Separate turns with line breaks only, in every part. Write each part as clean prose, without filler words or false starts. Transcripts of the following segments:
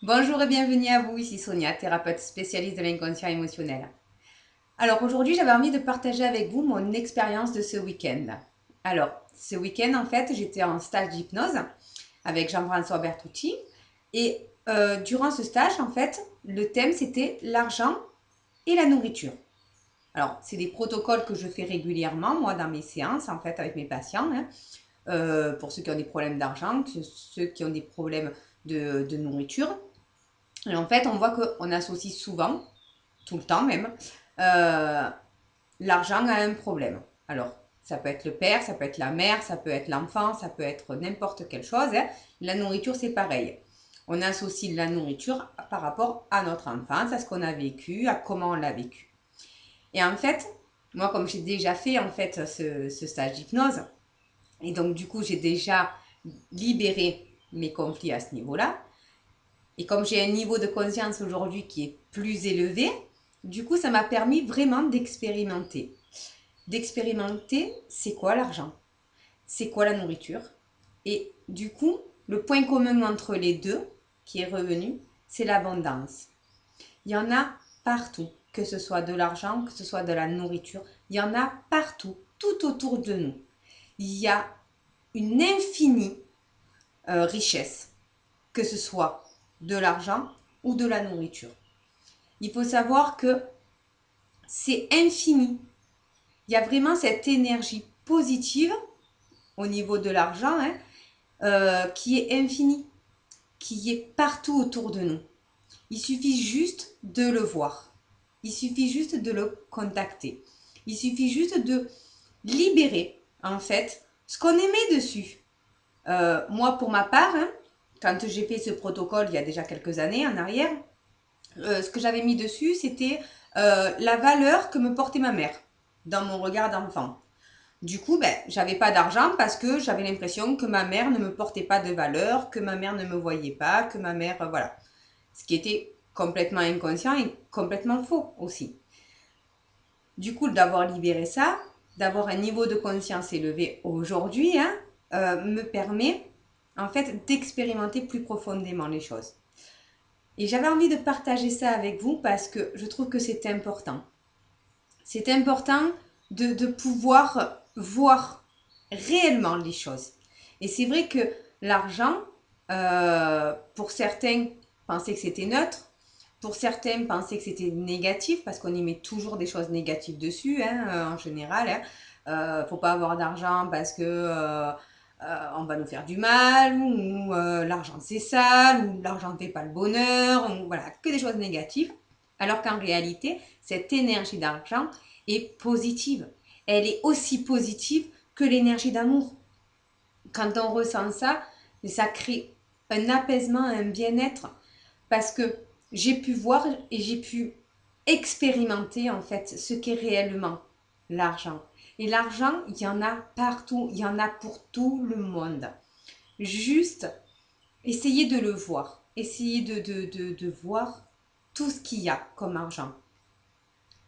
Bonjour et bienvenue à vous, ici Sonia, thérapeute spécialiste de l'inconscient émotionnel. Alors aujourd'hui, j'avais envie de partager avec vous mon expérience de ce week-end. Alors, ce week-end, en fait, j'étais en stage d'hypnose avec Jean-François Bertucci et durant ce stage, en fait, le thème c'était l'argent et la nourriture. Alors, c'est des protocoles que je fais régulièrement, moi, dans mes séances, en fait, avec mes patients, hein, pour ceux qui ont des problèmes d'argent, ceux qui ont des problèmes de nourriture. Et en fait, on voit qu'on associe souvent, tout le temps même, euh, l'argent a un problème. Alors, ça peut être le père, ça peut être la mère, ça peut être l'enfant, ça peut être n'importe quelle chose, hein. La nourriture, c'est pareil. On associe la nourriture par rapport à notre enfance, à ce qu'on a vécu, à comment on l'a vécu. Et en fait, moi, comme j'ai déjà fait en fait ce stage d'hypnose, et donc du coup, j'ai déjà libéré mes conflits à ce niveau-là, et comme j'ai un niveau de conscience aujourd'hui qui est plus élevé, du coup, ça m'a permis vraiment d'expérimenter. D'expérimenter, c'est quoi l'argent? C'est quoi la nourriture? Et du coup, le point commun entre les deux qui est revenu, c'est l'abondance. Il y en a partout, que ce soit de l'argent, que ce soit de la nourriture, il y en a partout, tout autour de nous. Il y a une infinie richesse, que ce soit de l'argent ou de la nourriture. Il faut savoir que c'est infini. Il y a vraiment cette énergie positive au niveau de l'argent, hein, qui est infinie, qui est partout autour de nous. Il suffit juste de le voir. Il suffit juste de le contacter. Il suffit juste de libérer, en fait, ce qu'on émet dessus. Moi, pour ma part, hein, quand j'ai fait ce protocole il y a déjà quelques années en arrière, ce que j'avais mis dessus, c'était la valeur que me portait ma mère dans mon regard d'enfant. Du coup, ben, j'avais pas d'argent parce que j'avais l'impression que ma mère ne me portait pas de valeur, que ma mère ne me voyait pas, que ma mère, voilà. Ce qui était complètement inconscient et complètement faux aussi. Du coup, d'avoir libéré ça, d'avoir un niveau de conscience élevé aujourd'hui, hein, me permet en fait d'expérimenter plus profondément les choses. Et j'avais envie de partager ça avec vous parce que je trouve que c'est important. C'est important de pouvoir voir réellement les choses. Et c'est vrai que l'argent, pour certains, pensaient que c'était neutre. Pour certains, pensaient que c'était négatif parce qu'on y met toujours des choses négatives dessus, hein, en général. Hein. Faut pas avoir d'argent parce que on va nous faire du mal, ou l'argent c'est sale, ou l'argent fait pas le bonheur, ou voilà, que des choses négatives. Alors qu'en réalité, cette énergie d'argent est positive. Elle est aussi positive que l'énergie d'amour. Quand on ressent ça, ça crée un apaisement, un bien-être, parce que j'ai pu voir et j'ai pu expérimenter en fait ce qu'est réellement l'argent. Et l'argent, il y en a partout, il y en a pour tout le monde. Juste essayez de le voir, essayez de voir tout ce qu'il y a comme argent.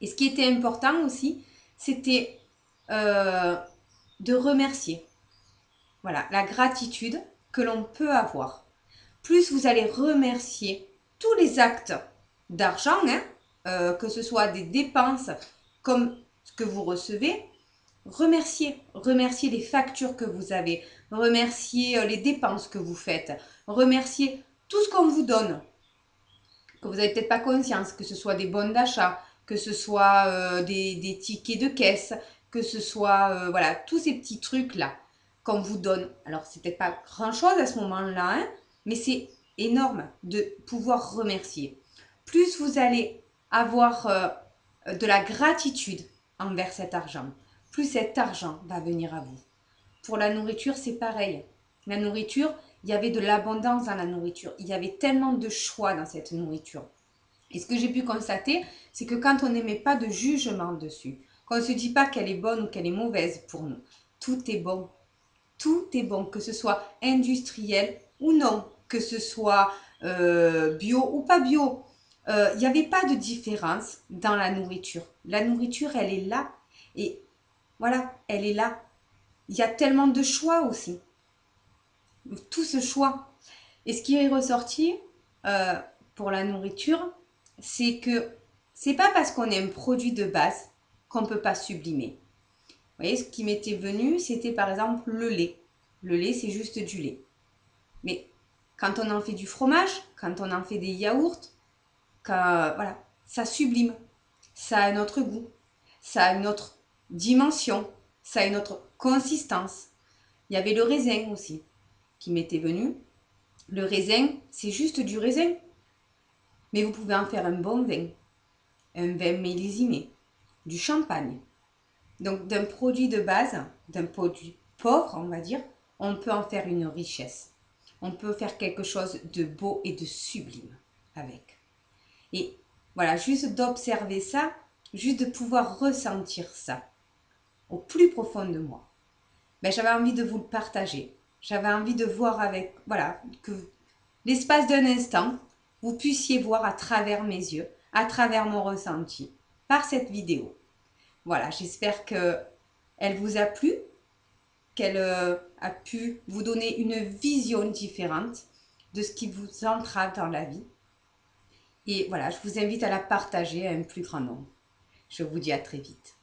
Et ce qui était important aussi, c'était euh, de remercier. Voilà, la gratitude que l'on peut avoir. Plus vous allez remercier tous les actes d'argent, hein, que ce soit des dépenses comme ce que vous recevez, remerciez les factures que vous avez, remerciez les dépenses que vous faites, remerciez tout ce qu'on vous donne, que vous n'avez peut-être pas conscience, que ce soit des bons d'achat, que ce soit des tickets de caisse, que ce soit voilà, tous ces petits trucs-là qu'on vous donne. Alors, c'est peut-être pas grand-chose à ce moment-là, hein, mais c'est énorme de pouvoir remercier. Plus vous allez avoir de la gratitude envers cet argent, plus cet argent va venir à vous. Pour la nourriture, c'est pareil. La nourriture, il y avait de l'abondance dans la nourriture. Il y avait tellement de choix dans cette nourriture. Et ce que j'ai pu constater, c'est que quand on n'émet pas de jugement dessus, qu'on ne se dit pas qu'elle est bonne ou qu'elle est mauvaise pour nous, tout est bon. Tout est bon, que ce soit industriel ou non, que ce soit bio ou pas bio. Il n'y avait pas de différence dans la nourriture. La nourriture, elle est là. Et voilà, elle est là. Il y a tellement de choix aussi. Tout ce choix. Et ce qui est ressorti, euh, pour la nourriture, c'est que c'est pas parce qu'on est un produit de base qu'on ne peut pas sublimer. Vous voyez, ce qui m'était venu, c'était par exemple le lait. Le lait, c'est juste du lait. Mais quand on en fait du fromage, quand on en fait des yaourts, voilà, ça sublime. Ça a un autre goût. Ça a une autre dimension. Ça a une autre consistance. Il y avait le raisin aussi qui m'était venu. Le raisin, c'est juste du raisin. Mais vous pouvez en faire un vin millésimé, du champagne. Donc d'un produit de base, d'un produit pauvre, on va dire, on peut en faire une richesse. On peut faire quelque chose de beau et de sublime avec. Et voilà, juste d'observer ça, juste de pouvoir ressentir ça au plus profond de moi. Ben, j'avais envie de vous le partager. J'avais envie de voir avec, voilà, que l'espace d'un instant, vous puissiez voir à travers mes yeux, à travers mon ressenti, par cette vidéo. Voilà, j'espère que elle vous a plu, qu'elle a pu vous donner une vision différente de ce qui vous entrave dans la vie. Et voilà, je vous invite à la partager à un plus grand nombre. Je vous dis à très vite.